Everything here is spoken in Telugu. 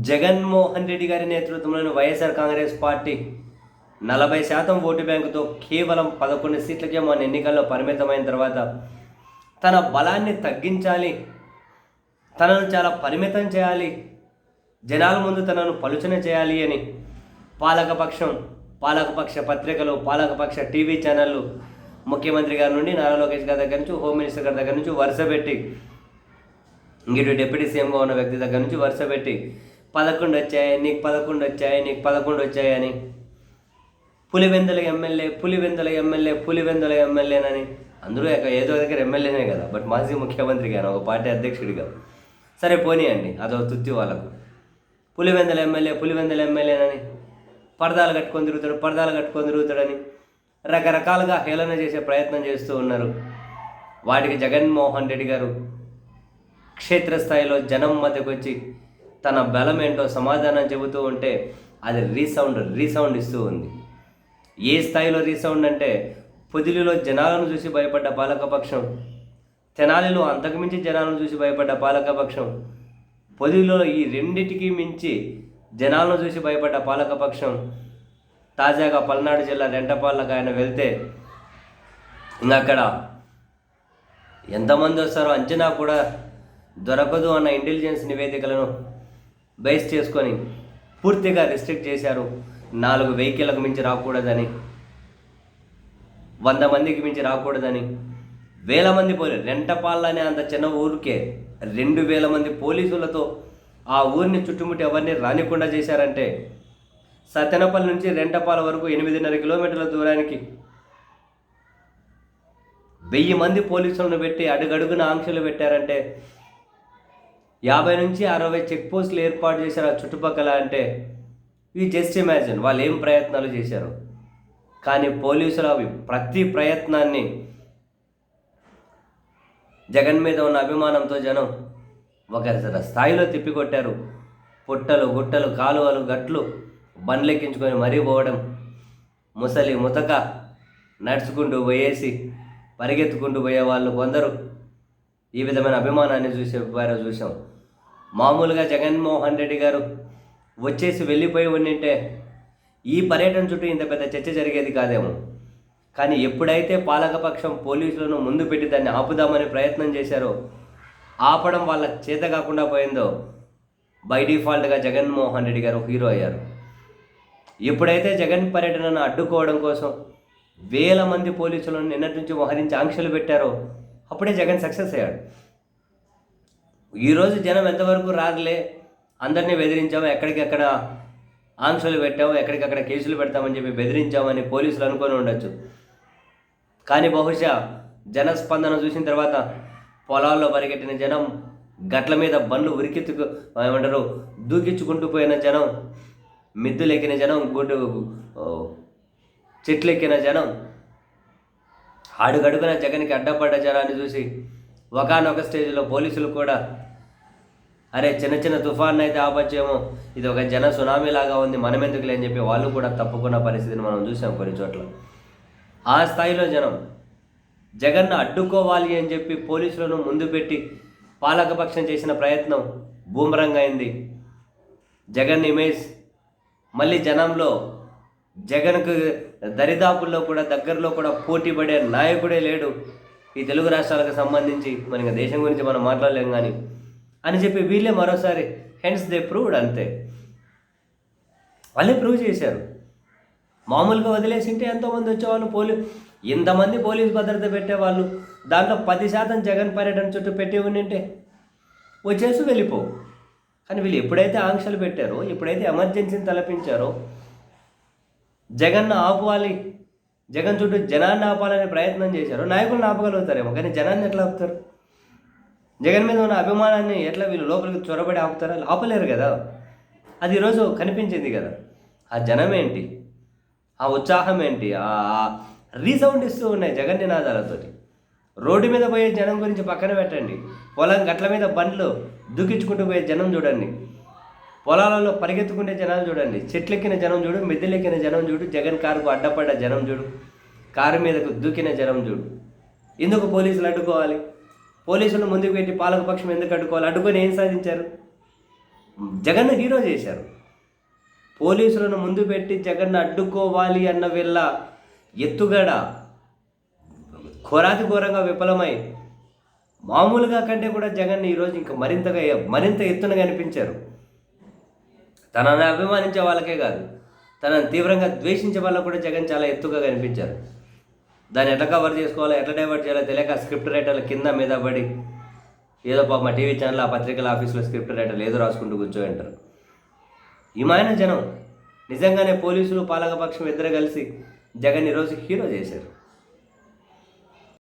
జగన్మోహన్ రెడ్డి గారి నేతృత్వంలోని వైఎస్ఆర్ కాంగ్రెస్ పార్టీ 40% ఓటు బ్యాంకుతో కేవలం 11 సీట్లకే మన ఎన్నికల్లో పరిమితమైన తర్వాత తన బలాన్ని తగ్గించాలి, తనను చాలా పరిమితం చేయాలి, జనాల ముందు తనను పలుచన చేయాలి అని పాలకపక్షం, పాలకపక్ష పత్రికలు, పాలకపక్ష టీవీ ఛానళ్ళు ముఖ్యమంత్రి గారి నుండి నారా లోకేష్ గారి దగ్గర నుంచి హోమ్ మినిస్టర్ గారి దగ్గర నుంచి వరుస పెట్టి ఇంకటి డిప్యూటీ సీఎంగా ఉన్న వ్యక్తి దగ్గర నుంచి వరుస పెట్టి 11 వచ్చాయి, నీకు 11 వచ్చాయి, నీకు 11 వచ్చాయి అని పులివెందుల ఎమ్మెల్యే, పులివెందుల ఎమ్మెల్యే, పులివెందుల ఎమ్మెల్యేనని అందరూ ఏదో దగ్గర ఎమ్మెల్యేనే కదా, బట్ మాజీ ముఖ్యమంత్రి కానీ ఒక పార్టీ అధ్యక్షుడిగా సరే పోనీయండి, అదో తుత్తి వాళ్ళకు. పులివెందుల ఎమ్మెల్యే, పులివెందుల ఎమ్మెల్యేనని పరదాలు కట్టుకొని తిరుగుతాడు, పరదాలు కట్టుకొని తిరుగుతాడని రకరకాలుగా హేళన చేసే ప్రయత్నం చేస్తూ ఉన్నారు. వాటికి జగన్మోహన్ రెడ్డి గారు క్షేత్రస్థాయిలో జనం మధ్యకు వచ్చి తన బలం ఏంటో సమాధానం చెబుతూ ఉంటే అది రీసౌండ్ ఇస్తూ ఉంది. ఏ స్థాయిలో రీసౌండ్ అంటే పొదిలిలో జనాలను చూసి భయపడ్డ పాలకపక్షం, తెనాలిలో అంతకుమించి జనాలను చూసి భయపడ్డ పాలకపక్షం, పొదిలిలో ఈ రెండిటికి మించి జనాలను చూసి భయపడ్డ పాలకపక్షం తాజాగా పల్నాడు జిల్లా రెంటపాళ్ళకు ఆయన వెళ్తే ఇంకా అక్కడ ఎంతమంది వస్తారో అంచనా కూడా దొరకదు అన్న ఇంటెలిజెన్స్ నివేదికలను బేస్ చేసుకొని పూర్తిగా రిస్ట్రిక్ట్ చేశారు. 4 వెహికల్లకు మించి రాకూడదని, 100 మందికి మించి రాకూడదని, 1000 మంది పోలీసు, రెంటపాళ్ళ అనే అంత చిన్న ఊరికే 2000 మంది పోలీసులతో ఆ ఊరిని చుట్టుముట్టి ఎవరిని రానికుండా చేశారంటే సత్తెనపల్లి నుంచి రెంటపాల వరకు 8.5 కిలోమీటర్ల దూరానికి 1000 మంది పోలీసులను పెట్టి అడుగడుగున ఆంక్షలు పెట్టారంటే 50 నుంచి 60 చెక్ పోస్టులు ఏర్పాటు చేశారు ఆ చుట్టుపక్కల. అంటే ఇవి జస్ట్ ఇమాజిన్ వాళ్ళు ఏం ప్రయత్నాలు చేశారు. కానీ పోలీసులు అవి ప్రతి ప్రయత్నాన్ని జగన్ మీద ఉన్న అభిమానంతో జనం ఒక స్థాయిలో తిప్పికొట్టారు. పుట్టలు, గుట్టలు, కాలువలు, గట్లు బండ్లెక్కించుకొని మరీ పోవడం, ముసలి ముతక నడుచుకుంటూ పోయేసి పరిగెత్తుకుంటూ పోయే వాళ్ళు కొందరు ఈ విధమైన అభిమానాన్ని చూసాం. మామూలుగా జగన్మోహన్ రెడ్డి గారు వచ్చేసి వెళ్ళిపోయి ఉండింటే ఈ పర్యటన చుట్టూ ఇంత పెద్ద చర్చ జరిగేది కాదేమో. కానీ ఎప్పుడైతే పాలకపక్షం పోలీసులను ముందు పెట్టి దాన్ని ఆపుదామని ప్రయత్నం చేశారో, ఆపడం వాళ్ళ చేత కాకుండా పోయిందో, బై డిఫాల్ట్గా జగన్మోహన్ రెడ్డి గారు హీరో అయ్యారు. ఎప్పుడైతే జగన్ పర్యటనను అడ్డుకోవడం కోసం 1000 మంది పోలీసులను నిన్నటి నుంచి మోహరించి ఆంక్షలు పెట్టారో అప్పుడే జగన్ సక్సెస్ అయ్యాడు. ఈరోజు జనం ఎంతవరకు రాదులే, అందరినీ బెదిరించాము, ఎక్కడికెక్కడ ఆంక్షలు పెట్టాము, ఎక్కడికక్కడ కేసులు పెడతామని చెప్పి బెదిరించామని పోలీసులు అనుకొని ఉండొచ్చు. కానీ బహుశా జనస్పందన చూసిన తర్వాత పొలాల్లో పరిగెట్టిన జనం, గట్ల మీద బండ్లు ఏమంటారు దూకించుకుంటూ పోయిన జనం, మిద్దులెక్కిన జనం, చెట్లెక్కిన జనం, అడుగడుగున జగన్కి అడ్డపడ్డ జనాన్ని చూసి ఒకానొక స్టేజ్లో పోలీసులు కూడా అరే చిన్న తుఫాన్ అయితే ఆపచ్చేమో, ఇది ఒక జన సునామీ లాగా ఉంది, మనం ఎందుకులే అని చెప్పి వాళ్ళు కూడా తప్పుకున్న పరిస్థితిని మనం చూసాం కొన్ని చోట్ల. ఆ స్థాయిలో జనం జగన్ను అడ్డుకోవాలి అని చెప్పి పోలీసులను ముందు పెట్టి పాలకపక్షం చేసిన ప్రయత్నం బూమరంగ్ అయింది. జగన్ ఇమేజ్ మళ్ళీ జనంలో జగన్కు దరిదాపుల్లో కూడా దగ్గరలో కూడా పోటీ పడే నాయకుడే లేడు ఈ తెలుగు రాష్ట్రాలకు సంబంధించి, మరి ఇంకా దేశం గురించి మనం మాట్లాడలేం కానీ అని చెప్పి వీళ్ళే మరోసారి హెన్స్ దే ప్రూవ్డ్, అంతే వాళ్ళే ప్రూవ్ చేశారు. మామూలుగా వదిలేసింటే ఎంతోమంది వచ్చేవాళ్ళు, ఇంతమంది పోలీస్ భద్రత పెట్టేవాళ్ళు, దాంట్లో 10% జగన్ పర్యటన చుట్టూ పెట్టి ఉండింటే వచ్చేసి వెళ్ళిపోవు. కానీ వీళ్ళు ఎప్పుడైతే ఆంక్షలు పెట్టారో, ఎప్పుడైతే ఎమర్జెన్సీని తలపించారో, జగన్ను ఆపాలి, జగన్ చుట్టూ జనాన్ని ఆపాలనే ప్రయత్నం చేశారు. నాయకులను ఆపగలుగుతారేమో, కానీ జనాన్ని ఎట్లా ఆపుతారు? జగన్ మీద ఉన్న అభిమానాన్ని ఎట్లా వీళ్ళు లోపలికి చొరబడి ఆపుతారా? ఆపలేరు కదా. అది ఈరోజు కనిపించింది కదా. ఆ జనం ఏంటి, ఆ ఉత్సాహం ఏంటి, ఆ రీసౌండ్ ఇస్తూ ఉన్నాయి జగన్ నినాదాలతోటి. రోడ్డు మీద పోయే జనం గురించి పక్కన పెట్టండి, పొలం గట్ల మీద బండ్లు దూకించుకుంటూ పోయే జనం చూడండి, పొలాలలో పరిగెత్తుకునే జనాలు చూడండి, చెట్లెక్కిన జనం చూడు, మిద్దెలెక్కిన జనం చూడు, జగన్ కారుకు అడ్డపడ్డ జనం చూడు, కారు మీదకు దూకిన జనం చూడు. ఎందుకు పోలీసులు అడ్డుకోవాలి? పోలీసులను ముందుకు పెట్టి పాలకపక్షం ఎందుకు అడ్డుకోవాలి? అడ్డుకొని ఏం సాధించారు? జగన్ను హీరో చేశారు. పోలీసులను ముందు పెట్టి జగన్ను అడ్డుకోవాలి అన్న వీళ్ళ ఎత్తుగడ ఘోరాతి ఘోరంగా విఫలమై మామూలుగా కంటే కూడా జగన్ ఈరోజు ఇంకా మరింత ఎత్తున కనిపించారు. తనని అభిమానించే వాళ్ళకే కాదు, తనని తీవ్రంగా ద్వేషించే వాళ్ళకు కూడా జగన్ చాలా ఎత్తుగా కనిపించారు. దాన్ని ఎట్లా కవర్ చేసుకోవాలో, ఎట్లా డైవర్ట్ చేయాలో తెలియక స్క్రిప్ట్ రైటర్ల కింద మీద పడి ఏదో మా టీవీ ఛానల్, ఆ పత్రికల ఆఫీసులో స్క్రిప్ట్ రైటర్లు ఏదో రాసుకుంటూ కూర్చోంటారు. ఈమాయన జనం నిజంగానే పోలీసులు పాలకపక్షం ఇద్దరు కలిసి జగన్ ఈరోజు హీరో చేశారు.